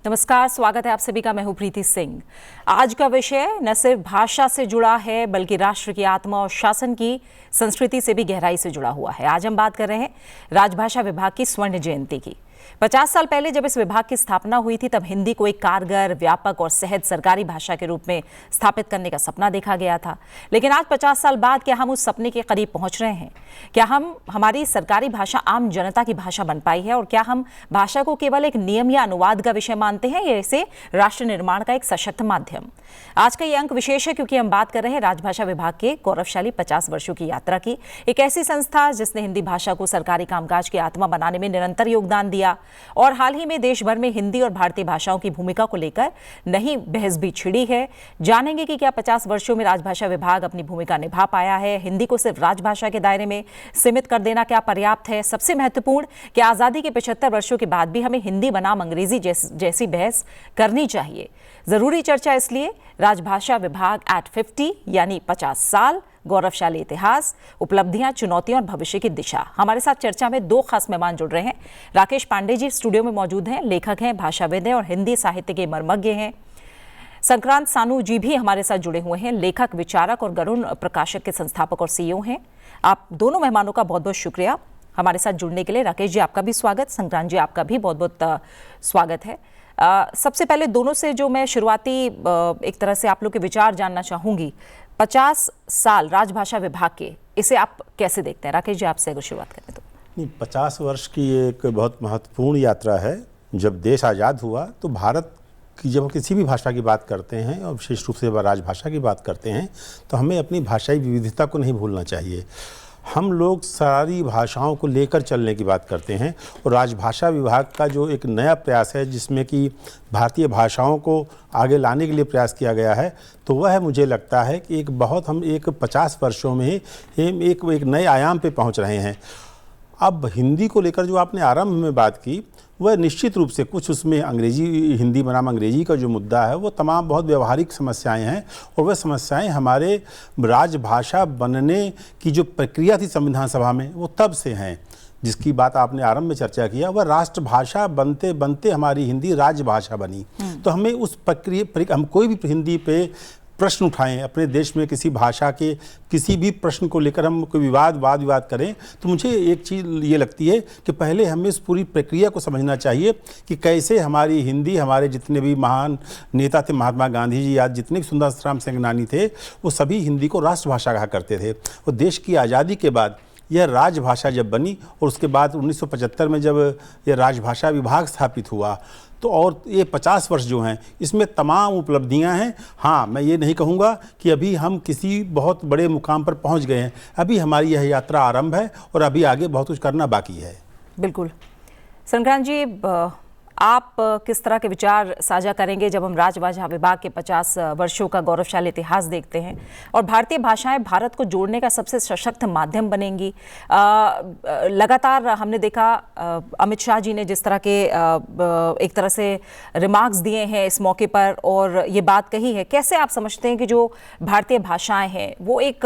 नमस्कार, स्वागत है आप सभी का। मैं हूं प्रीति सिंह। आज का विषय न सिर्फ भाषा से जुड़ा है बल्कि राष्ट्र की आत्मा और शासन की संस्कृति से भी गहराई से जुड़ा हुआ है। आज हम बात कर रहे हैं राजभाषा विभाग की स्वर्ण जयंती की। 50 साल पहले जब इस विभाग की स्थापना हुई थी तब हिंदी को एक कारगर, व्यापक और सहज सरकारी भाषा के रूप में स्थापित करने का सपना देखा गया था। लेकिन आज 50 साल बाद क्या हम उस सपने के करीब पहुंच रहे हैं? क्या हमारी सरकारी भाषा आम जनता की भाषा बन पाई है? और क्या हम भाषा को केवल एक नियम या अनुवाद का विषय मानते हैं या इसे राष्ट्र निर्माण का एक सशक्त माध्यम? आज का ये अंक विशेष है क्योंकि हम बात कर रहे हैं राजभाषा विभाग के गौरवशाली 50 वर्षों की यात्रा की। एक ऐसी संस्था जिसने हिंदी भाषा को सरकारी कामकाज की आत्मा बनाने में निरंतर योगदान दिया और हाल ही में देश भर में हिंदी और भारतीय भाषाओं की भूमिका को लेकर नई बहस भी छिड़ी है। जानेंगे कि क्या 50 वर्षों में राजभाषा विभाग अपनी भूमिका निभा पाया है? हिंदी को सिर्फ राजभाषा के दायरे में सीमित कर देना क्या पर्याप्त है? सबसे महत्वपूर्ण, क्या आजादी के 75 वर्षों के बाद भी हमें हिंदी बनाम अंग्रेजी जैसी बहस करनी चाहिए? जरूरी चर्चा इसलिए राजभाषा विभाग एट 50 यानी 50 साल, गौरवशाली इतिहास, उपलब्धियां, चुनौतियां और भविष्य की दिशा। हमारे साथ चर्चा में दो खास मेहमान जुड़ रहे हैं। राकेश पांडे जी स्टूडियो में मौजूद हैं, लेखक हैं, भाषाविद हैं और हिंदी साहित्य के मर्मज्ञ हैं। संक्रांत सानू जी भी हमारे साथ जुड़े हुए हैं, लेखक, विचारक और गरुण प्रकाशक के संस्थापक और सीईओ हैं। आप दोनों मेहमानों का बहुत बहुत शुक्रिया हमारे साथ जुड़ने के लिए। राकेश जी आपका भी स्वागत, संक्रांत जी आपका भी बहुत बहुत स्वागत है। सबसे पहले दोनों से जो मैं शुरुआती एक तरह से आप लोग के विचार जानना चाहूंगी, 50 साल राजभाषा विभाग के, इसे आप कैसे देखते हैं? राकेश जी आपसे अगर शुरुआत करें तो। नहीं, 50 वर्ष की एक बहुत महत्वपूर्ण यात्रा है। जब देश आज़ाद हुआ तो भारत की जब हम किसी भी भाषा की बात करते हैं और विशेष रूप से राजभाषा की बात करते हैं तो हमें अपनी भाषाई विविधता को नहीं भूलना चाहिए। हम लोग सारी भाषाओं को लेकर चलने की बात करते हैं और राजभाषा विभाग का जो एक नया प्रयास है जिसमें कि भारतीय भाषाओं को आगे लाने के लिए प्रयास किया गया है, तो वह मुझे लगता है कि हम एक 50 वर्षों में एक नए आयाम पे पहुंच रहे हैं। अब हिंदी को लेकर जो आपने आरंभ में बात की, वह निश्चित रूप से कुछ उसमें हिंदी बनाम अंग्रेजी का जो मुद्दा है वो तमाम बहुत व्यवहारिक समस्याएं हैं और वह समस्याएं हमारे राजभाषा बनने की जो प्रक्रिया थी संविधान सभा में वो तब से हैं। जिसकी बात आपने आरंभ में चर्चा किया, वह राष्ट्रभाषा बनते बनते हमारी हिंदी राजभाषा बनी। तो हमें उस प्रक्रिया हम कोई भी हिंदी पे प्रश्न उठाएं, अपने देश में किसी भाषा के किसी भी प्रश्न को लेकर हम कोई वाद विवाद करें, तो मुझे एक चीज़ ये लगती है कि पहले हमें इस पूरी प्रक्रिया को समझना चाहिए कि कैसे हमारी हिंदी, हमारे जितने भी महान नेता थे, महात्मा गांधी जी या जितने भी सुंदर राम सेनानी थे, वो सभी हिंदी को राष्ट्रभाषा कहा करते थे। और देश की आज़ादी के बाद यह राजभाषा जब बनी और उसके बाद 1975 में जब यह राजभाषा विभाग स्थापित हुआ, तो और ये 50 वर्ष जो हैं इसमें तमाम उपलब्धियां हैं। हाँ, मैं ये नहीं कहूँगा कि अभी हम किसी बहुत बड़े मुकाम पर पहुँच गए हैं। अभी हमारी यह यात्रा आरंभ है और अभी आगे बहुत कुछ करना बाकी है। बिल्कुल। संक्रांत जी, आप किस तरह के विचार साझा करेंगे जब हम राजभाषा विभाग के 50 वर्षों का गौरवशाली इतिहास देखते हैं और भारतीय भाषाएं भारत को जोड़ने का सबसे सशक्त माध्यम बनेंगी? लगातार हमने देखा अमित शाह जी ने जिस तरह के एक तरह से रिमार्क्स दिए हैं इस मौके पर और ये बात कही है, कैसे आप समझते हैं कि जो भारतीय भाषाएं हैं वो एक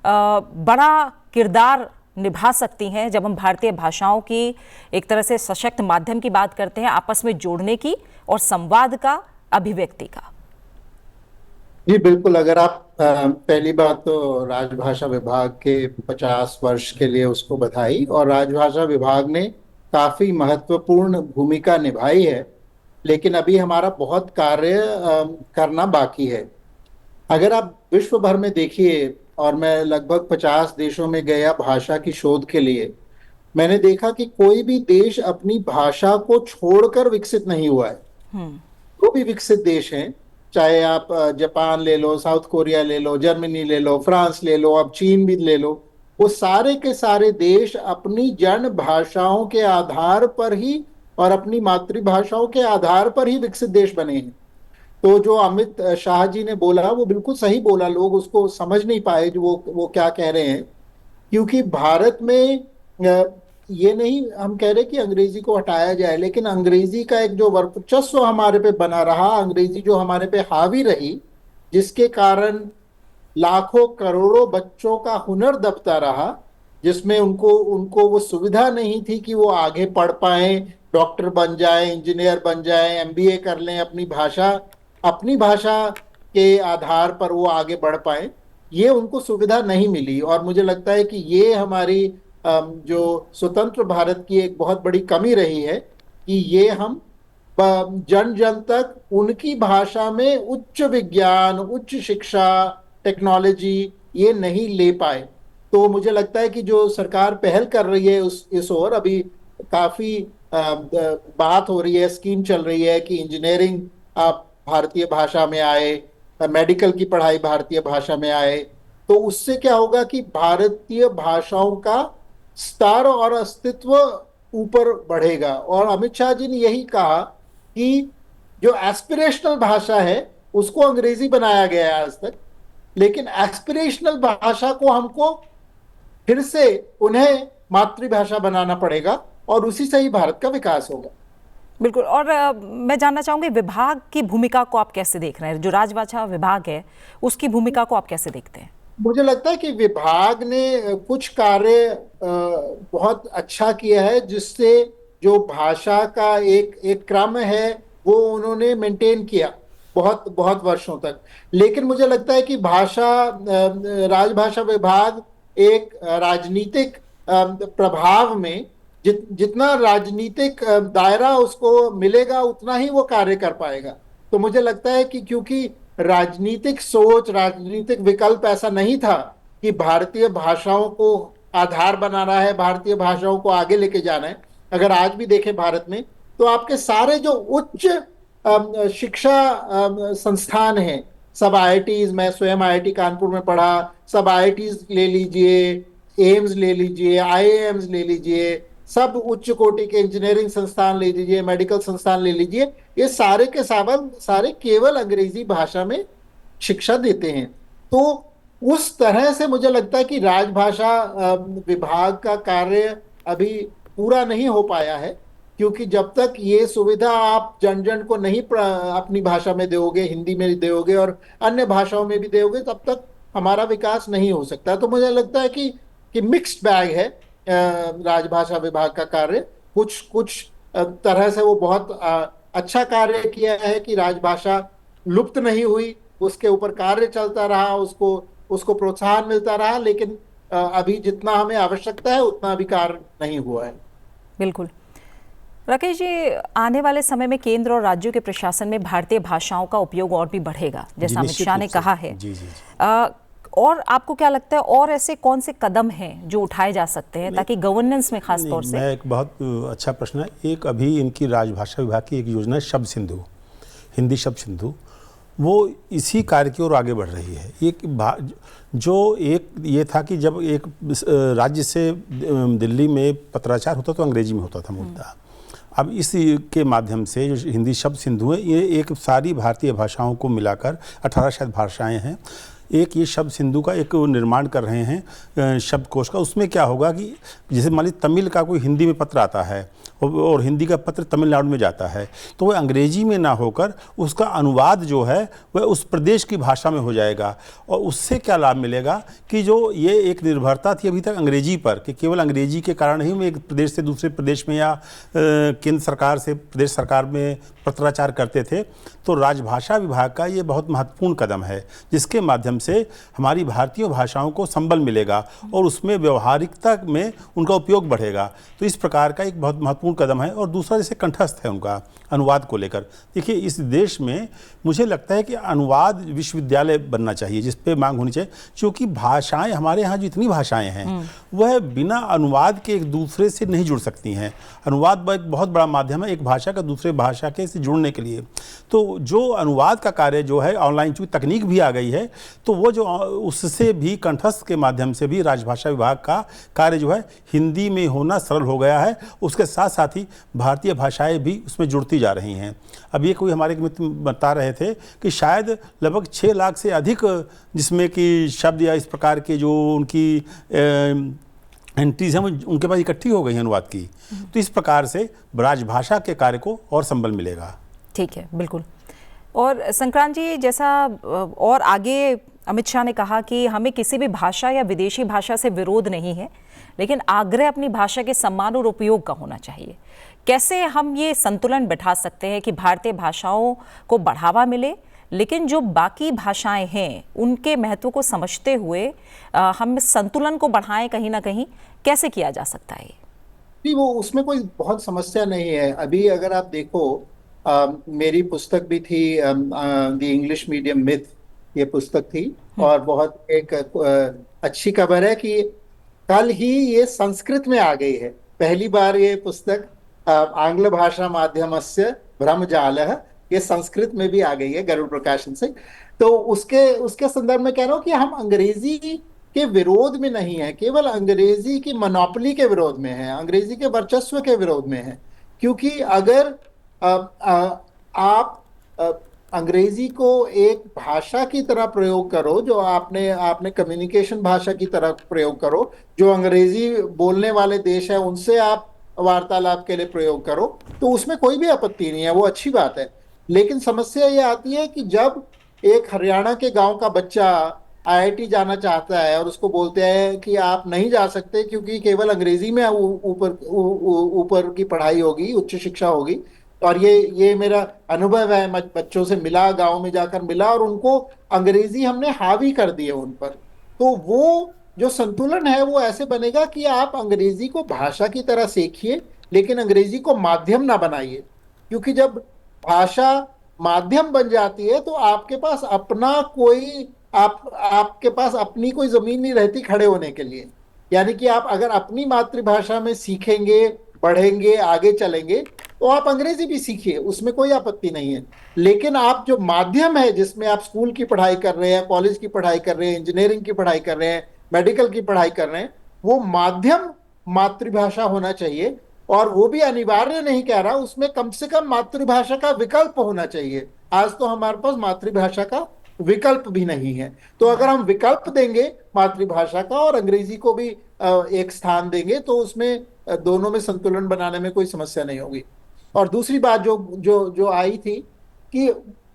बड़ा किरदार निभा सकती हैं जब हम भारतीय भाषाओं की एक तरह से सशक्त माध्यम की बात करते हैं, आपस में जोड़ने की और संवाद का, अभिव्यक्ति का? जी बिल्कुल। अगर आप पहली बात तो राजभाषा विभाग के 50 वर्ष के लिए उसको बधाई, और राजभाषा विभाग ने काफी महत्वपूर्ण भूमिका निभाई है, लेकिन अभी हमारा बहुत कार्य करना बाकी है। अगर आप विश्व भर में देखिए, और मैं लगभग 50 देशों में गया भाषा की शोध के लिए, मैंने देखा कि कोई भी देश अपनी भाषा को छोड़कर विकसित नहीं हुआ है। कोई भी विकसित देश हैं, चाहे आप जापान ले लो, साउथ कोरिया ले लो, जर्मनी ले लो, फ्रांस ले लो, अब चीन भी ले लो, वो सारे के सारे देश अपनी जन भाषाओं के आधार पर ही और अपनी मातृभाषाओं के आधार पर ही विकसित देश बने हैं। तो जो अमित शाह जी ने बोला वो बिल्कुल सही बोला। लोग उसको समझ नहीं पाए जो वो क्या कह रहे हैं, क्योंकि भारत में ये नहीं हम कह रहे कि अंग्रेजी को हटाया जाए, लेकिन अंग्रेजी का एक जो वर्चस्व हमारे पे बना रहा, अंग्रेजी जो हमारे पे हावी रही, जिसके कारण लाखों करोड़ों बच्चों का हुनर दबता रहा, जिसमें उनको वो सुविधा नहीं थी कि वो आगे पढ़ पाए डॉक्टर बन जाएं, इंजीनियर बन जाएं, एमबीए कर लें, अपनी भाषा के आधार पर वो आगे बढ़ पाए, ये उनको सुविधा नहीं मिली। और मुझे लगता है कि ये हमारी जो स्वतंत्र भारत की एक बहुत बड़ी कमी रही है कि ये हम जन जन तक उनकी भाषा में उच्च विज्ञान, उच्च शिक्षा, टेक्नोलॉजी ये नहीं ले पाए। तो मुझे लगता है कि जो सरकार पहल कर रही है उस इस ओर, अभी काफी बात हो रही है, स्कीम चल रही है कि इंजीनियरिंग आप भारतीय भाषा में आए, मेडिकल की पढ़ाई भारतीय भाषा में आए। तो उससे क्या होगा कि भारतीय भाषाओं का स्तर और अस्तित्व ऊपर बढ़ेगा। और अमित शाह जी ने यही कहा कि जो एस्पिरेशनल भाषा है उसको अंग्रेजी बनाया गया है आज तक, लेकिन एस्पिरेशनल भाषा को हमको फिर से उन्हें मातृभाषा बनाना पड़ेगा और उसी से ही भारत का विकास होगा। बिल्कुल। और मैं जानना चाहूंगी विभाग की भूमिका को आप कैसे देख रहे हैं? जो राजभाषा विभाग है उसकी भूमिका को आप कैसे देखते हैं? मुझे लगता है कि विभाग ने कुछ कार्य बहुत अच्छा किया है, जिससे जो भाषा का एक क्रम है वो उन्होंने मेंटेन किया बहुत बहुत वर्षों तक। लेकिन मुझे लगता है कि राजभाषा विभाग एक राजनीतिक प्रभाव में जितना राजनीतिक दायरा उसको मिलेगा उतना ही वो कार्य कर पाएगा। तो मुझे लगता है कि क्योंकि राजनीतिक सोच, राजनीतिक विकल्प ऐसा नहीं था कि भारतीय भाषाओं को आधार बनाना है, भारतीय भाषाओं को आगे लेके जाना है। अगर आज भी देखें भारत में तो आपके सारे जो उच्च शिक्षा संस्थान हैं, सब आईआईटीज, मैं स्वयं आईआईटी कानपुर में पढ़ा, सब आईआईटीज ले लीजिए, एम्स ले लीजिए, आईआईएम्स ले लीजिए, सब उच्च कोटि के इंजीनियरिंग संस्थान ले लीजिए, मेडिकल संस्थान ले लीजिए, ये सारे के सारे केवल अंग्रेजी भाषा में शिक्षा देते हैं। तो उस तरह से मुझे लगता है कि राजभाषा विभाग का कार्य अभी पूरा नहीं हो पाया है, क्योंकि जब तक ये सुविधा आप जन जन को नहीं अपनी भाषा में दोगे, हिंदी में दोगे और अन्य भाषाओं में भी दोगे, तब तक हमारा विकास नहीं हो सकता। तो मुझे लगता है कि मिक्स्ड बैग है राजभाषा विभाग का कार्य। कुछ तरह से वो बहुत अच्छा कार्य किया है कि राजभाषा लुप्त नहीं हुई, उसके ऊपर कार्य चलता रहा, उसको प्रोत्साहन मिलता रहा, लेकिन अभी जितना हमें आवश्यकता है उतना अभी कार्य नहीं हुआ है। बिल्कुल। राकेश जी, आने वाले समय में केंद्र और राज्यों के प्रशासन में भारतीय भाषाओं का उपयोग और भी बढ़ेगा, जैसा अमित शाह ने कहा है। जी। और आपको क्या लगता है और ऐसे कौन से कदम हैं जो उठाए जा सकते हैं ताकि गवर्नेंस में खास तौर से? एक बहुत अच्छा प्रश्न है। एक अभी इनकी राजभाषा विभाग की एक योजना है शब्द सिंधु, हिंदी शब्द सिंधु, वो इसी कार्य की ओर आगे बढ़ रही है। एक ये था कि जब एक राज्य से दिल्ली में पत्राचार होता तो अंग्रेजी में होता था मुद्दा। अब इस के माध्यम से जो हिंदी शब्द सिंधु है, ये एक सारी भारतीय भाषाओं को मिलाकर 18 शायद भाषाएं हैं, एक ये शब्द सिंधु का एक निर्माण कर रहे हैं शब्दकोश का। उसमें क्या होगा कि जैसे मान लीजिए तमिल का कोई हिंदी में पत्र आता है और हिंदी का पत्र तमिलनाडु में जाता है, तो वह अंग्रेजी में ना होकर उसका अनुवाद जो है वह उस प्रदेश की भाषा में हो जाएगा। और उससे क्या लाभ मिलेगा कि जो ये एक निर्भरता थी अभी तक अंग्रेजी पर, कि केवल अंग्रेजी के कारण ही हम एक प्रदेश से दूसरे प्रदेश में या केंद्र सरकार से प्रदेश सरकार में पत्राचार करते थे, तो राजभाषा विभाग का ये बहुत महत्वपूर्ण कदम है, जिसके माध्यम से हमारी भारतीय भाषाओं को संबल मिलेगा और उसमें व्यवहारिकता में उनका उपयोग बढ़ेगा। तो इस प्रकार का एक बहुत महत्वपूर्ण कदम है। और दूसरा जैसे कंठस्थ है उनका अनुवाद को लेकर, देखिए इस देश में मुझे लगता है कि अनुवाद विश्वविद्यालय बनना चाहिए जिस पे मांग होनी चाहिए, क्योंकि भाषाएं हमारे यहाँ जितनी भाषाएं हैं वह बिना अनुवाद के एक दूसरे से नहीं जुड़ सकती हैं। अनुवाद एक बहुत बड़ा माध्यम है एक भाषा का दूसरे भाषा के से जुड़ने के लिए। तो जो अनुवाद का कार्य जो है ऑनलाइन, चूंकि तकनीक भी आ गई है, तो वो जो उससे भी कंठस्थ के माध्यम से भी राजभाषा विभाग का कार्य जो है हिंदी में होना सरल हो गया है। उसके साथ साथ ही भारतीय भाषाएं भी उसमें जुड़ती जा रही हैं। अब ये कोई हमारे मित्र बता रहे थे कि शायद लगभग 6 लाख से अधिक जिसमें कि शब्द या इस प्रकार के जो उनकी एंट्रीज हैं उनके पास इकट्ठी हो गई हैं अनुवाद की। तो इस प्रकार से राजभाषा के कार्य को और संबल मिलेगा। ठीक है, बिल्कुल। और संक्रांत जी, जैसा और आगे अमित शाह ने कहा कि हमें किसी भी भाषा या विदेशी भाषा से विरोध नहीं है, लेकिन आग्रह अपनी भाषा के सम्मान और उपयोग का होना चाहिए। कैसे हम ये संतुलन बिठा सकते हैं कि भारतीय भाषाओं को बढ़ावा मिले, लेकिन जो बाकी भाषाएं हैं उनके महत्व को समझते हुए हम इस संतुलन को बढ़ाएं, कहीं ना कहीं कैसे किया जा सकता है? नहीं, वो उसमें कोई बहुत समस्या नहीं है। अभी अगर आप देखो, मेरी पुस्तक भी थी, द इंग्लिश मीडियम मिथ, ये पुस्तक थी। और बहुत एक अच्छी खबर है कि कल ही ये संस्कृत में आ गई है। पहली बार ये पुस्तक आंग्ल भाषा माध्यमस्य भ्रमजालः, ये संस्कृत में भी आ गई है गरुड़ प्रकाशन से। तो उसके उसके संदर्भ में कह रहा हूँ कि हम अंग्रेजी के विरोध में नहीं है, केवल अंग्रेजी की मोनोपोली के विरोध में है, अंग्रेजी के वर्चस्व के विरोध में है। क्योंकि अगर आप अंग्रेजी को एक भाषा की तरह प्रयोग करो, जो आपने आपने कम्युनिकेशन भाषा की तरह प्रयोग करो, जो अंग्रेजी बोलने वाले देश है उनसे आप वार्तालाप के लिए प्रयोग करो, तो उसमें कोई भी आपत्ति नहीं है, वो अच्छी बात है। लेकिन समस्या ये आती है कि जब एक हरियाणा के गांव का बच्चा आईआईटी जाना चाहता है और उसको बोलते हैं कि आप नहीं जा सकते क्योंकि केवल अंग्रेजी में ऊपर की पढ़ाई होगी, उच्च शिक्षा होगी। और ये मेरा अनुभव है, बच्चों से मिला, गांव में जाकर मिला, और उनको अंग्रेजी हमने हावी कर दी है उन पर। तो वो जो संतुलन है वो ऐसे बनेगा कि आप अंग्रेजी को भाषा की तरह सीखिए, लेकिन अंग्रेजी को माध्यम ना बनाइए। क्योंकि जब भाषा माध्यम बन जाती है तो आपके पास अपना कोई आपके पास अपनी कोई जमीन नहीं रहती खड़े होने के लिए। यानी कि आप अगर अपनी मातृभाषा में सीखेंगे, बढ़ेंगे, आगे चलेंगे, तो आप अंग्रेजी भी सीखिए, उसमें कोई आपत्ति नहीं है। लेकिन आप जो माध्यम है जिसमें आप स्कूल की पढ़ाई कर रहे हैं, कॉलेज की पढ़ाई कर रहे हैं, इंजीनियरिंग की पढ़ाई कर रहे हैं, मेडिकल की पढ़ाई कर रहे हैं, वो माध्यम मातृभाषा होना चाहिए। और वो भी अनिवार्य नहीं कह रहा, उसमें कम से कम मातृभाषा का विकल्प होना चाहिए। आज तो हमारे पास मातृभाषा का विकल्प भी नहीं है। तो अगर हम विकल्प देंगे मातृभाषा का और अंग्रेजी को भी एक स्थान देंगे, तो उसमें दोनों में संतुलन बनाने में कोई समस्या नहीं होगी। और दूसरी बात जो जो जो आई थी कि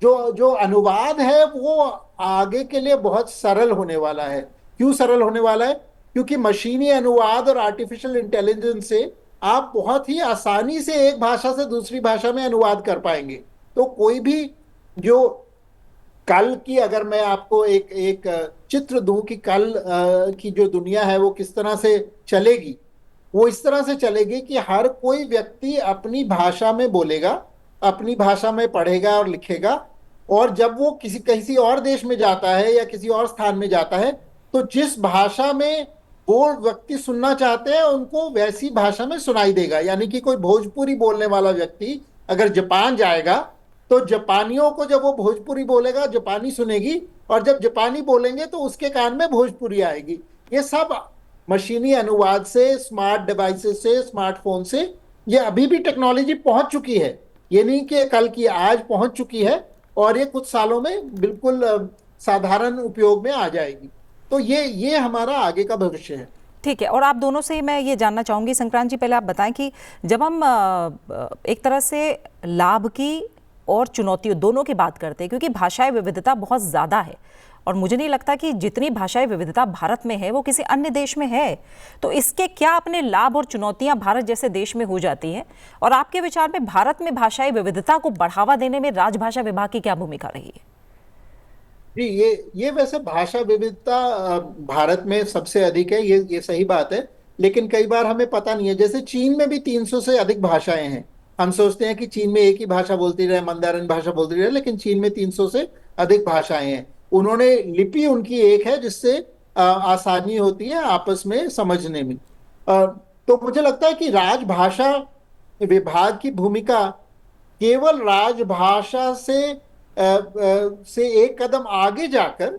जो जो अनुवाद है वो आगे के लिए बहुत सरल होने वाला है। क्यों सरल होने वाला है? क्योंकि मशीनी अनुवाद और आर्टिफिशियल इंटेलिजेंस से आप बहुत ही आसानी से एक भाषा से दूसरी भाषा में अनुवाद कर पाएंगे। तो कोई भी जो कल की, अगर मैं आपको एक एक चित्र दूं कि कल की जो दुनिया है वो किस तरह से चलेगी, वो इस तरह से चलेगी कि हर कोई व्यक्ति अपनी भाषा में बोलेगा, अपनी भाषा में पढ़ेगा और लिखेगा। और जब वो किसी और देश में जाता है या किसी और स्थान में जाता है, तो जिस भाषा में वो व्यक्ति सुनना चाहते हैं उनको वैसी भाषा में सुनाई देगा। यानी कि कोई भोजपुरी बोलने वाला व्यक्ति अगर जापान जाएगा, तो जापानियों को जब वो भोजपुरी बोलेगा, जापानी सुनेगी, और जब जापानी बोलेंगे तो उसके कान में भोजपुरी आएगी। ये सब मशीनी अनुवाद से, स्मार्ट डिवाइसेस से, स्मार्टफोन से, ये अभी भी टेक्नोलॉजी पहुंच चुकी है। ये नहीं कि कल की, आज पहुंच चुकी है, और ये कुछ सालों में बिल्कुल साधारण उपयोग में आ जाएगी। तो ये हमारा आगे का भविष्य है। ठीक है। और आप दोनों से मैं ये जानना चाहूंगी, संक्रांत जी, पहले आप बताएं कि जब हम एक तरह से लाभ की और चुनौतियों दोनों की बात करते हैं, क्योंकि भाषाई विविधता बहुत ज़्यादा है और मुझे नहीं लगता कि जितनी भाषाई विविधता भारत में है वो किसी अन्य देश में है, तो इसके क्या अपने लाभ और चुनौतियां भारत जैसे देश में हो जाती हैं? और आपके विचार में भारत में भाषाई विविधता को बढ़ावा देने में राजभाषा विभाग की क्या भूमिका रही है? जी, ये वैसे भाषा विविधता भारत में सबसे अधिक है, ये सही बात है। लेकिन कई बार हमें पता नहीं है। जैसे चीन में भी 300 से अधिक भाषाएं हैं। हम सोचते हैं कि चीन में एक ही भाषा बोलती रहे, मंदारिन भाषा बोलती रहे, लेकिन चीन में 300 से अधिक भाषाएं हैं। उन्होंने लिपि उनकी एक है जिससे आसानी होती है आपस में समझने में। तो मुझे लगता है कि राजभाषा विभाग की भूमिका केवल राजभाषा से एक कदम आगे जाकर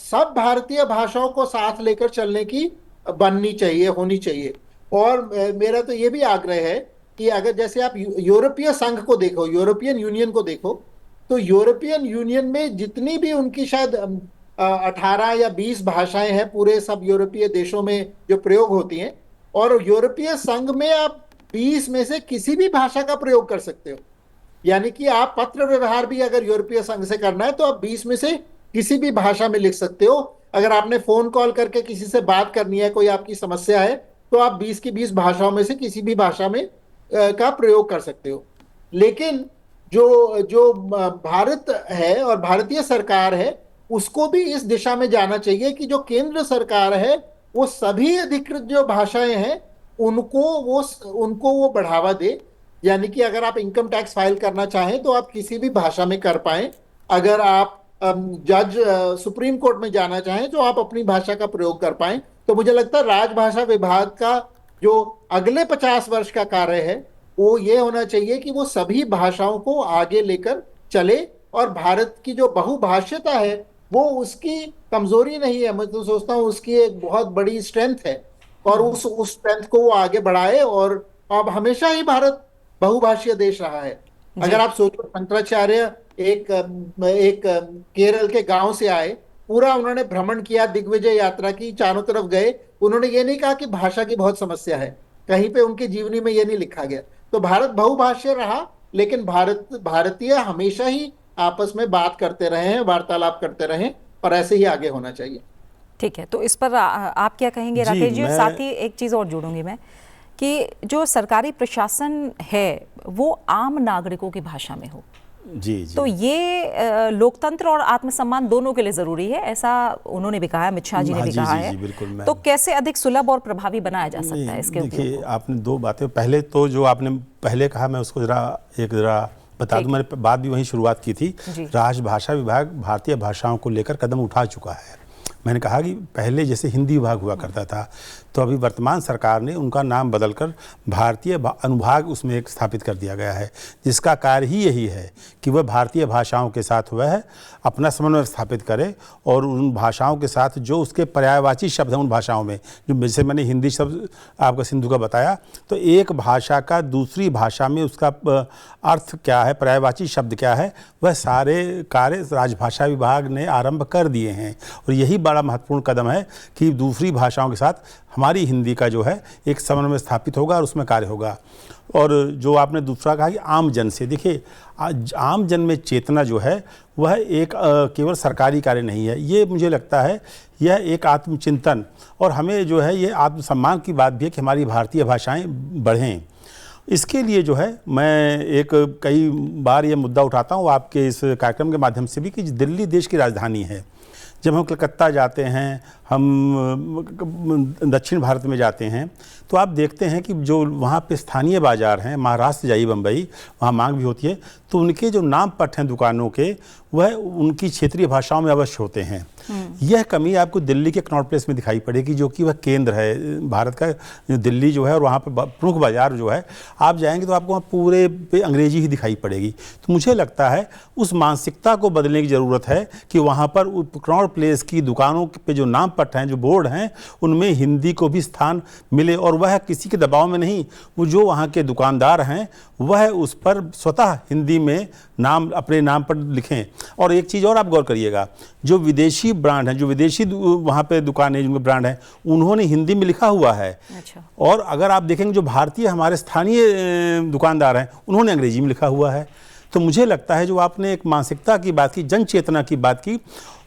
सब भारतीय भाषाओं को साथ लेकर चलने की बननी चाहिए, होनी चाहिए। और मेरा तो ये भी आग्रह है कि अगर जैसे आप यूरोपीय संघ को देखो, यूरोपियन यूनियन को देखो, तो यूरोपियन यूनियन में जितनी भी उनकी शायद 18 या 20 भाषाएं हैं पूरे सब यूरोपीय देशों में जो प्रयोग होती हैं, और यूरोपीय संघ में आप 20 में से किसी भी भाषा का प्रयोग कर सकते हो। यानी कि आप पत्र व्यवहार भी अगर यूरोपीय संघ से करना है तो आप 20 में से किसी भी भाषा में लिख सकते हो। अगर आपने फोन कॉल करके किसी से बात करनी है, कोई आपकी समस्या है, तो आप 20 की 20 भाषाओं में से किसी भी भाषा में का प्रयोग कर सकते हो। लेकिन जो जो भारत है और भारतीय सरकार है, उसको भी इस दिशा में जाना चाहिए कि जो केंद्र सरकार है वो सभी अधिकृत जो भाषाएं हैं उनको वो बढ़ावा दे। यानी कि अगर आप इनकम टैक्स फाइल करना चाहें तो आप किसी भी भाषा में कर पाएं। अगर आप जज सुप्रीम कोर्ट में जाना चाहें तो आप अपनी भाषा का प्रयोग कर पाएं। तो मुझे लगता है राजभाषा विभाग का जो अगले 50 वर्ष का कार्य है वो ये होना चाहिए कि वो सभी भाषाओं को आगे लेकर चले। और भारत की जो बहुभाषिता है वो उसकी कमजोरी नहीं है, मैं तो सोचता हूँ उसकी एक बहुत बड़ी स्ट्रेंथ है। और उस स्ट्रेंथ को वो आगे बढ़ाए। और अब हमेशा ही भारत बहुभाषीय देश रहा है। जी। अगर आप सोचो, शंकराचार्य एक केरल के गांव से आए, पूरा उन्होंने भ्रमण किया, दिग्विजय यात्रा की, चारों तरफ गए। उन्होंने ये नहीं कहा कि भाषा की बहुत समस्या है, कहीं पे उनकी जीवनी में ये नहीं लिखा गया। तो भारत बहुभाषीय रहा, लेकिन भारतीय हमेशा ही आपस में बात करते रहे हैं, वार्तालाप करते रहे, और ऐसे ही आगे होना चाहिए। ठीक है, तो इस पर आप क्या कहेंगे जी, राकेश जी? और मैं साथ ही एक चीज़ और जोड़ूंगी मैं कि जो सरकारी प्रशासन है वो आम नागरिकों की भाषा में हो, जी जी तो ये लोकतंत्र और आत्मसम्मान दोनों के लिए जरूरी है, ऐसा उन्होंने भी कहा, अमित शाह जी ने हाँ, भी जी कहा जी है। जी बिल्कुल। मैं तो कैसे अधिक सुलभ और प्रभावी बनाया जा सकता है इसके उपयोग देखिए, को? आपने दो बातें, पहले तो जो आपने पहले कहा मैं उसको जरा बता दूं। मैंने बात भी वहीं शुरुआत की थी। जी। राजभाषा विभाग भारतीय भाषाओं को लेकर कदम उठा चुका है। मैंने कहा कि पहले जैसे हिंदी विभाग हुआ करता था, तो अभी वर्तमान सरकार ने उनका नाम बदलकर भारतीय अनुभाग उसमें एक स्थापित कर दिया गया है, जिसका कार्य ही यही है कि वह भारतीय भाषाओं के साथ वह अपना समन्वय स्थापित करे और उन भाषाओं के साथ जो उसके पर्यायवाची शब्द हैं उन भाषाओं में, जो जैसे मैंने हिंदी शब्द आपका सिंधु का बताया, तो एक भाषा का दूसरी भाषा में उसका अर्थ क्या है, पर्यायवाची शब्द क्या है, वह सारे कार्य राजभाषा विभाग ने आरंभ कर दिए हैं। और यही बड़ा महत्वपूर्ण कदम है कि दूसरी भाषाओं के साथ हमारी हिंदी का जो है एक समन्वय स्थापित होगा और उसमें कार्य होगा। और जो आपने दूसरा कहा कि आम जन से, देखिए आम जन में चेतना जो है वह एक केवल सरकारी कार्य नहीं है, ये मुझे लगता है यह एक आत्मचिंतन और हमें जो है ये आत्मसम्मान की बात भी है कि हमारी भारतीय भाषाएं बढ़ें। इसके लिए जो है मैं कई बार ये मुद्दा उठाता हूँ आपके इस कार्यक्रम के माध्यम से भी कि दिल्ली देश की राजधानी है। जब हम कलकत्ता जाते हैं, हम दक्षिण भारत में जाते हैं, तो आप देखते हैं कि जो वहाँ पे स्थानीय बाज़ार हैं, महाराष्ट्र जाइए, बम्बई, वहाँ मांग भी होती है, तो उनके जो नाम पट हैं दुकानों के वह उनकी क्षेत्रीय भाषाओं में अवश्य होते हैं। यह कमी आपको दिल्ली के कनॉट प्लेस में दिखाई पड़ेगी, जो कि वह केंद्र है भारत का, जो दिल्ली जो है, और वहाँ पर प्रमुख बाज़ार जो है, आप जाएंगे तो आपको वहाँ पूरे पे अंग्रेजी ही दिखाई पड़ेगी। तो मुझे लगता है उस मानसिकता को बदलने की ज़रूरत है कि वहाँ पर कनॉट प्लेस की दुकानों पे जो नाम पट हैं, जो बोर्ड हैं, उनमें हिंदी को भी स्थान मिले और वह किसी के दबाव में नहीं, वो जो वहाँ के दुकानदार हैं वह उस पर स्वतः हिंदी में नाम अपने नाम पर लिखें। और एक चीज़ और आप गौर करिएगा, जो विदेशी ब्रांड हैं, जो विदेशी वहाँ पे दुकानें जिनके ब्रांड हैं, उन्होंने हिंदी में लिखा हुआ है। अच्छा। और अगर आप देखेंगे जो भारतीय हमारे स्थानीय दुकानदार हैं, उन्होंने अंग्रेजी में लिखा हुआ है। तो मुझे लगता है जो आपने एक मानसिकता की बात की, जन चेतना की बात की,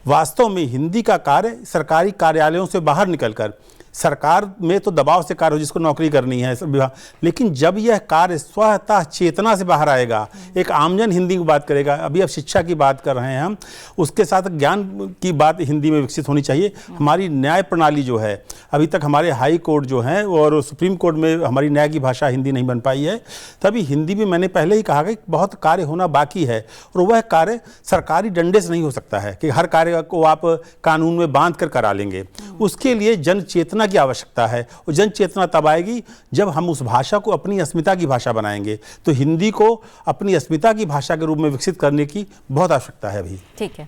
वास्तव में हिंदी का कार्य सरकारी कार्यालयों से बाहर निकलकर, सरकार में तो दबाव से कार्य हो जिसको नौकरी करनी है विभाग, लेकिन जब यह कार्य स्वतः चेतना से बाहर आएगा, एक आमजन हिंदी की बात करेगा। अभी अब शिक्षा की बात कर रहे हैं हम, उसके साथ ज्ञान की बात हिंदी में विकसित होनी चाहिए। हमारी न्याय प्रणाली जो है, अभी तक हमारे हाई कोर्ट जो हैं और सुप्रीम कोर्ट में हमारी न्याय की भाषा हिंदी नहीं बन पाई है। तभी हिंदी में मैंने पहले ही कहा कि बहुत कार्य होना बाकी है, और वह कार्य सरकारी डंडे से नहीं हो सकता है कि हर कार्य को आप कानून में बांध कर करा लेंगे। उसके लिए जन चेतना की आवश्यकता है, और जन चेतना तब आएगी जब हम उस भाषा को अपनी अस्मिता की भाषा बनाएंगे। तो हिंदी को अपनी अस्मिता की भाषा के रूप में विकसित करने की बहुत आवश्यकता है अभी। ठीक है,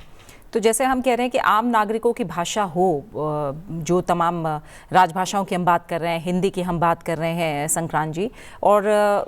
तो जैसे हम कह रहे हैं कि आम नागरिकों की भाषा हो, जो तमाम राजभाषाओं की हम बात कर रहे हैं, हिंदी की हम बात कर रहे हैं संक्रांत जी, और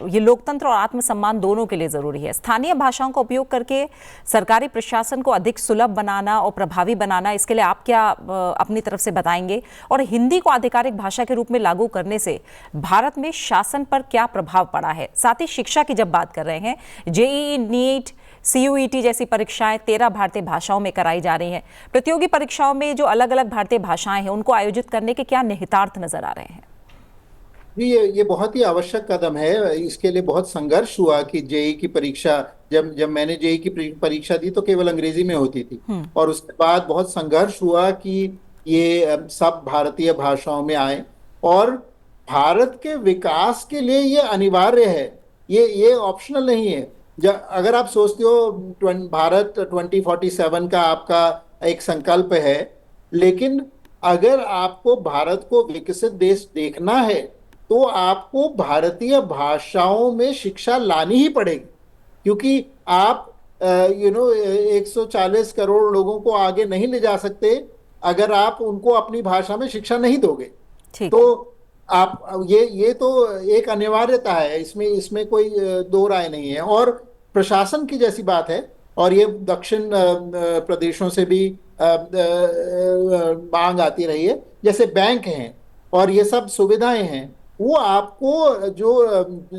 ये लोकतंत्र और आत्मसम्मान दोनों के लिए ज़रूरी है। स्थानीय भाषाओं का उपयोग करके सरकारी प्रशासन को अधिक सुलभ बनाना और प्रभावी बनाना, इसके लिए आप क्या अपनी तरफ से बताएंगे? और हिंदी को आधिकारिक भाषा के रूप में लागू करने से भारत में शासन पर क्या प्रभाव पड़ा है? साथ ही शिक्षा की जब बात कर रहे हैं, जेईई, नीट, CUET जैसी परीक्षाएं 13 भारतीय भाषाओं में कराई जा रही हैं। प्रतियोगी परीक्षाओं में जो अलग अलग भारतीय भाषाएं हैं, उनको आयोजित करने के क्या निहितार्थ नजर आ रहे हैं? जी, ये बहुत ही आवश्यक कदम है। इसके लिए बहुत संघर्ष हुआ कि जेई की परीक्षा, जब जब मैंने जेई की परीक्षा दी तो केवल अंग्रेजी में होती थी, और उसके बाद बहुत संघर्ष हुआ कि ये सब भारतीय भाषाओं में आए। और भारत के विकास के लिए ये अनिवार्य है, ये ऑप्शनल नहीं है। अगर आप सोचते हो भारत 2047 का आपका एक संकल्प है, लेकिन अगर आपको भारत को विकसित देश देखना है तो आपको भारतीय भाषाओं में शिक्षा लानी ही पड़ेगी, क्योंकि आप 140 करोड़ लोगों को आगे नहीं ले जा सकते अगर आप उनको अपनी भाषा में शिक्षा नहीं दोगे। ठीक तो है। आप ये तो एक अनिवार्यता है, इसमें इसमें कोई दो राय नहीं है। और प्रशासन की जैसी बात है, और ये दक्षिण प्रदेशों से भी मांग आती रही है, जैसे बैंक हैं और ये सब सुविधाएं हैं, वो आपको जो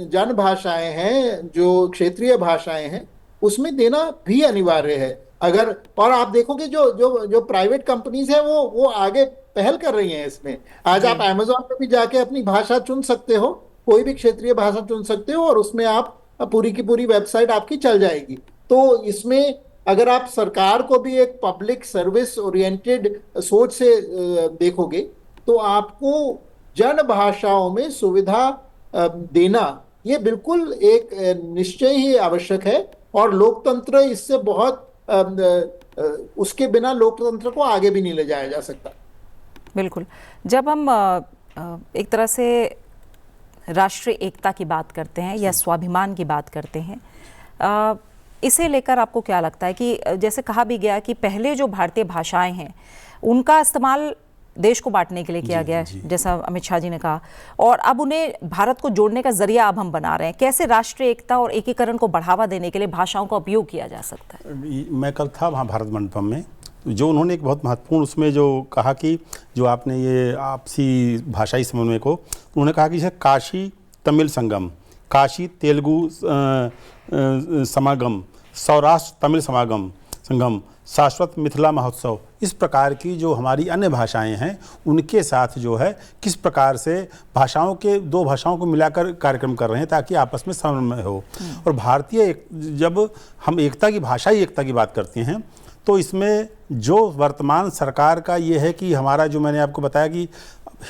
जन भाषाएं हैं, जो क्षेत्रीय भाषाएं हैं, उसमें देना भी अनिवार्य है। अगर और आप देखोगे जो जो जो प्राइवेट कंपनीज है वो आगे पहल कर रही हैं इसमें। आज जी। आप अमेजोन पे भी जाके अपनी भाषा चुन सकते हो, कोई भी क्षेत्रीय भाषा चुन सकते हो, और उसमें आप पूरी की पूरी वेबसाइट आपकी चल जाएगी। तो इसमें अगर आप सरकार को भी एक पब्लिक सर्विस ओरिएंटेड सोच से देखोगे, तो आपको जन भाषाओं में सुविधा देना ये बिल्कुल एक निश्चय ही आवश्यक है। और लोकतंत्र इससे बहुत उसके बिना लोकतंत्र को आगे भी नहीं ले जाया जा सकता। बिल्कुल। जब हम एक तरह से राष्ट्रीय एकता की बात करते हैं या स्वाभिमान की बात करते हैं, इसे लेकर आपको क्या लगता है कि जैसे कहा भी गया कि पहले जो भारतीय भाषाएं हैं उनका इस्तेमाल देश को बांटने के लिए किया गया है, जैसा अमित शाह जी ने कहा, और अब उन्हें भारत को जोड़ने का जरिया अब हम बना रहे हैं। कैसे राष्ट्रीय एकता और एकीकरण को बढ़ावा देने के लिए भाषाओं का उपयोग किया जा सकता है? मैं कल था वहाँ भारत मंडपम में, जो उन्होंने एक बहुत महत्वपूर्ण उसमें जो कहा कि जो आपने ये आपसी भाषाई समन्वय को, उन्होंने कहा कि जैसे काशी तमिल संगम, काशी तेलुगु समागम, सौराष्ट्र तमिल संगम, शाश्वत मिथिला महोत्सव, इस प्रकार की जो हमारी अन्य भाषाएं हैं उनके साथ जो है किस प्रकार से दो भाषाओं को मिलाकर कार्यक्रम कर रहे हैं ताकि आपस में समन्वय हो। और जब हम एकता की भाषाई एकता की बात करते हैं तो इसमें जो वर्तमान सरकार का ये है कि हमारा जो मैंने आपको बताया कि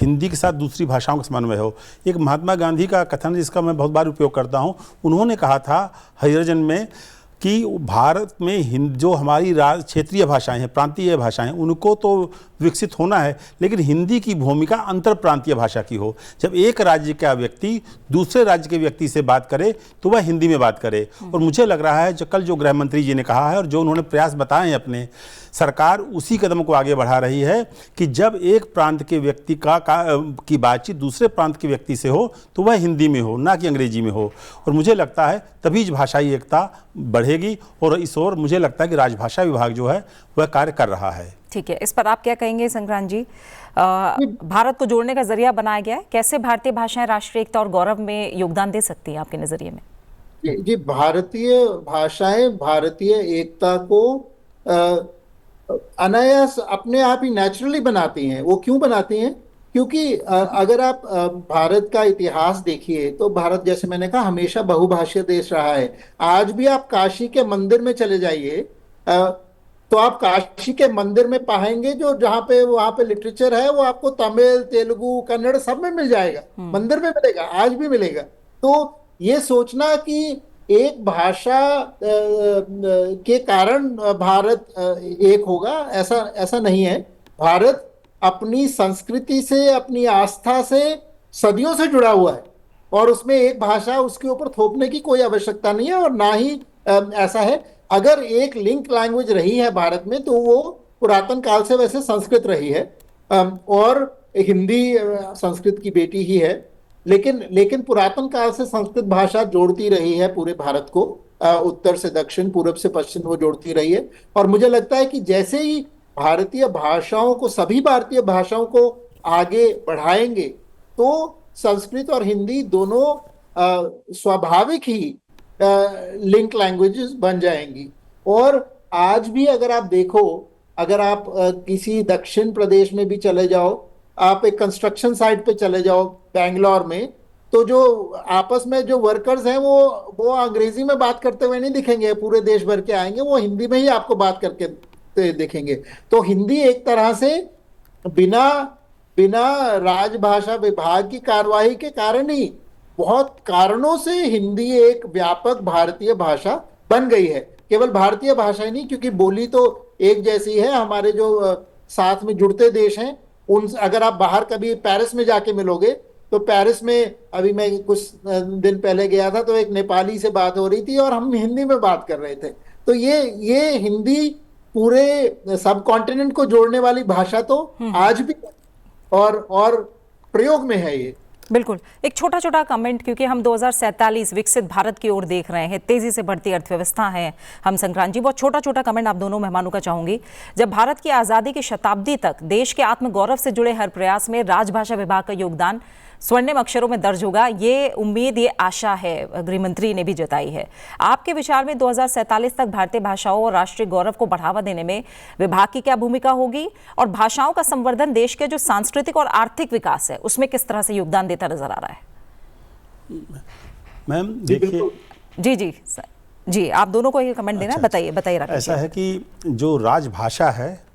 हिंदी के साथ दूसरी भाषाओं का समन्वय हो। एक महात्मा गांधी का कथन जिसका मैं बहुत बार उपयोग करता हूँ, उन्होंने कहा था हरिजन में कि भारत में जो हमारी क्षेत्रीय भाषाएं हैं, प्रांतीय भाषाएं, उनको तो विकसित होना है, लेकिन हिंदी की भूमिका अंतर प्रांतीय भाषा की हो। जब एक राज्य का व्यक्ति दूसरे राज्य के व्यक्ति से बात करे तो वह हिंदी में बात करे। और मुझे लग रहा है कल जो गृह मंत्री जी ने कहा है और जो उन्होंने प्रयास बताए हैं अपने, सरकार उसी कदम को आगे बढ़ा रही है कि जब एक प्रांत के व्यक्ति की बातचीत दूसरे प्रांत के व्यक्ति से हो तो वह हिंदी में हो, ना कि अंग्रेजी में हो। और मुझे लगता है तभी भाषाई एकता बढ़ेगी, और इस ओर मुझे लगता है कि राजभाषा विभाग जो है वह कार्य कर रहा है। ठीक है, इस पर आप क्या कहेंगे संक्रांत जी? भारत को जोड़ने का जरिया बनाया गया है, कैसे भारतीय भाषाएं राष्ट्रीय एकता और गौरव में योगदान दे सकती हैं आपके नजरिए में? जी, भारतीय भाषाएं भारतीय एकता को अनायास अपने आप ही नेचुरली बनाती हैं। वो क्यों बनाती हैं? क्योंकि अगर आप भारत का इतिहास देखिए तो भारत, जैसे मैंने कहा, हमेशा बहुभाषीय देश रहा है। आज भी आप काशी के मंदिर में चले जाइए तो आप काशी के मंदिर में पाएंगे जो वहां पे लिटरेचर है वो आपको तमिल, तेलुगु, कन्नड़ सब में मिल जाएगा, मंदिर में मिलेगा, आज भी मिलेगा। तो ये सोचना कि एक भाषा के कारण भारत एक होगा, ऐसा नहीं है। भारत अपनी संस्कृति से, अपनी आस्था से सदियों से जुड़ा हुआ है, और उसमें एक भाषा उसके ऊपर थोपने की कोई आवश्यकता नहीं है, और ना ही ऐसा है। अगर एक लिंक लैंग्वेज रही है भारत में तो वो पुरातन काल से वैसे संस्कृत रही है, और हिंदी संस्कृत की बेटी ही है। लेकिन पुरातन काल से संस्कृत भाषा जोड़ती रही है पूरे भारत को, उत्तर से दक्षिण, पूरब से पश्चिम, वो जोड़ती रही है। और मुझे लगता है कि जैसे ही सभी भारतीय भाषाओं को आगे बढ़ाएंगे तो संस्कृत और हिंदी दोनों स्वाभाविक ही लिंक लैंग्वेजेस बन जाएंगी। और आज भी अगर आप देखो, अगर आप किसी दक्षिण प्रदेश में भी चले जाओ, आप एक कंस्ट्रक्शन साइट पे चले जाओ बैंगलोर में, तो जो आपस में जो वर्कर्स हैं वो अंग्रेजी में बात करते हुए नहीं दिखेंगे, पूरे देश भर के आएंगे, वो हिंदी में ही आपको बात करके दिखेंगे। तो हिंदी एक तरह से बिना बिना राजभाषा विभाग की कार्यवाही के कारण ही बहुत कारणों से हिंदी एक व्यापक भारतीय भाषा बन गई है। केवल भारतीय भाषा ही नहीं, क्योंकि बोली तो एक जैसी है। हमारे जो साथ में जुड़ते देश हैं, उन अगर आप बाहर कभी पेरिस में जाके मिलोगे तो पेरिस में अभी मैं कुछ दिन पहले गया था, तो एक नेपाली से बात हो रही थी और हम हिंदी में बात कर रहे थे। तो ये हिंदी पूरे सब कॉन्टिनेंट को जोड़ने वाली भाषा तो आज भी और प्रयोग में है ये। बिल्कुल। एक छोटा छोटा कमेंट, क्योंकि हम 2047 विकसित भारत की ओर देख रहे हैं, तेजी से बढ़ती अर्थव्यवस्था है हम। संक्रांत जी, बहुत छोटा छोटा कमेंट आप दोनों मेहमानों का चाहूंगी। जब भारत की आज़ादी की शताब्दी तक देश के आत्मगौरव से जुड़े हर प्रयास में राजभाषा विभाग का योगदान स्वर्णिम अक्षरों में दर्ज होगा, ये उम्मीद, ये आशा है, गृह मंत्री ने भी जताई है। आपके विचार में 2047 तक भारतीय भाषाओं और राष्ट्रीय गौरव को बढ़ावा देने में विभाग की क्या भूमिका होगी, और भाषाओं का संवर्धन देश के जो सांस्कृतिक और आर्थिक विकास है उसमें किस तरह से योगदान देता नजर आ रहा है? मैम देखिए, जी आप दोनों को ये कमेंट देना है। बताइए राकेश। ऐसा है कि जो राजभाषा है,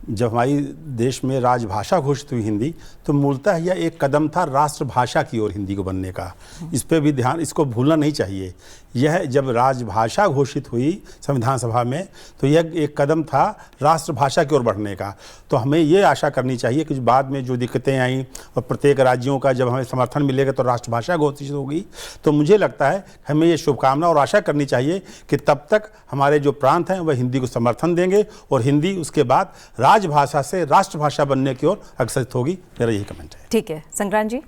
जब हमारी देश में राजभाषा घोषित हुई हिंदी, तो मूलतः यह एक कदम था राष्ट्रभाषा की ओर हिंदी को बनने का। इस पे भी ध्यान, इसको भूलना नहीं चाहिए। यह जब राजभाषा घोषित हुई संविधान सभा में, तो यह एक कदम था राष्ट्रभाषा की ओर बढ़ने का। तो हमें ये आशा करनी चाहिए कि बाद में जो दिक्कतें आई और प्रत्येक राज्यों का जब हमें समर्थन मिलेगा तो राष्ट्रभाषा घोषित होगी, तो मुझे लगता है हमें ये शुभकामना और आशा करनी चाहिए कि तब तक हमारे जो प्रांत हैं वह हिंदी को समर्थन देंगे और हिंदी उसके बाद राजभाषा से राष्ट्रभाषा बनने की ओर अग्रसर होगी। मेरा यही कमेंट है। ठीक है, संक्रांत जी।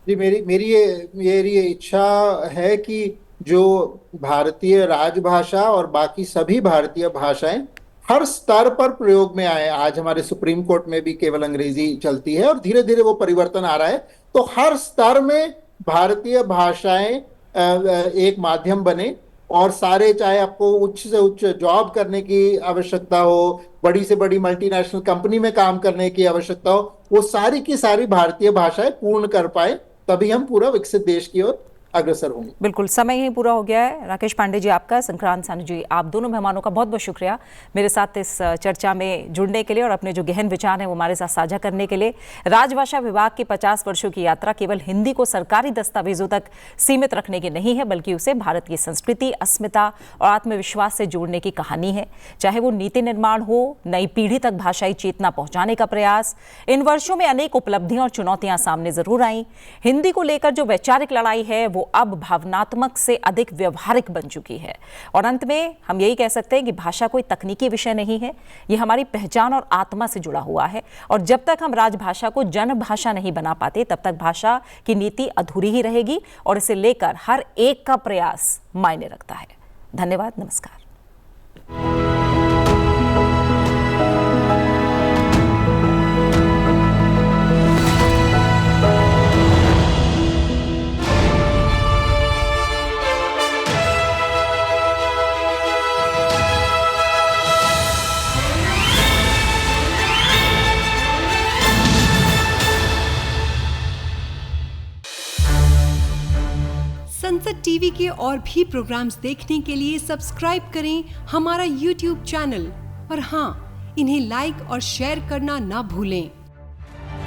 जी, मेरी ये इच्छा है कि जो भारतीय राजभाषा और बाकी सभी भारतीय भाषाएं हर स्तर पर प्रयोग में आए। आज हमारे सुप्रीम कोर्ट में भी केवल अंग्रेजी चलती है और धीरे धीरे वो परिवर्तन आ रहा है। तो हर स्तर में भारतीय भाषाएं एक माध्यम बने, और सारे, चाहे आपको उच्च से उच्च जॉब करने की आवश्यकता हो, बड़ी से बड़ी मल्टीनेशनल कंपनी में काम करने की आवश्यकता हो, वो सारी की सारी भारतीय भाषाएं पूर्ण कर पाए, तभी हम पूरा विकसित देश की ओर अग्रसर होंगे। बिल्कुल, समय ही पूरा हो गया है। राकेश पांडे जी आपका, संक्रांत सानू जी, आप दोनों मेहमानों का बहुत बहुत शुक्रिया मेरे साथ इस चर्चा में जुड़ने के लिए और अपने जो गहन विचार हैं वो हमारे साथ साझा करने के लिए। राजभाषा विभाग की 50 वर्षों की यात्रा केवल हिंदी को सरकारी दस्तावेजों तक सीमित रखने की नहीं है, बल्कि उसे भारत की संस्कृति, अस्मिता और आत्मविश्वास से जोड़ने की कहानी है। चाहे वो नीति निर्माण हो, नई पीढ़ी तक भाषाई चेतना पहुंचाने का प्रयास, इन वर्षों में अनेक उपलब्धियां और चुनौतियां सामने जरूर आई। हिंदी को लेकर जो वैचारिक लड़ाई है वो अब भावनात्मक से अधिक व्यवहारिक बन चुकी है। और अंत में हम यही कह सकते हैं कि भाषा कोई तकनीकी विषय नहीं है, ये हमारी पहचान और आत्मा से जुड़ा हुआ है। और जब तक हम राजभाषा को जन भाषा नहीं बना पाते, तब तक भाषा की नीति अधूरी ही रहेगी और इसे लेकर हर एक का प्रयास मायने रखता है। धन्यवाद, नमस्कार। संसद टीवी के और भी प्रोग्राम्स देखने के लिए सब्सक्राइब करें हमारा YouTube चैनल और हाँ, इन्हें लाइक और शेयर करना ना भूलें।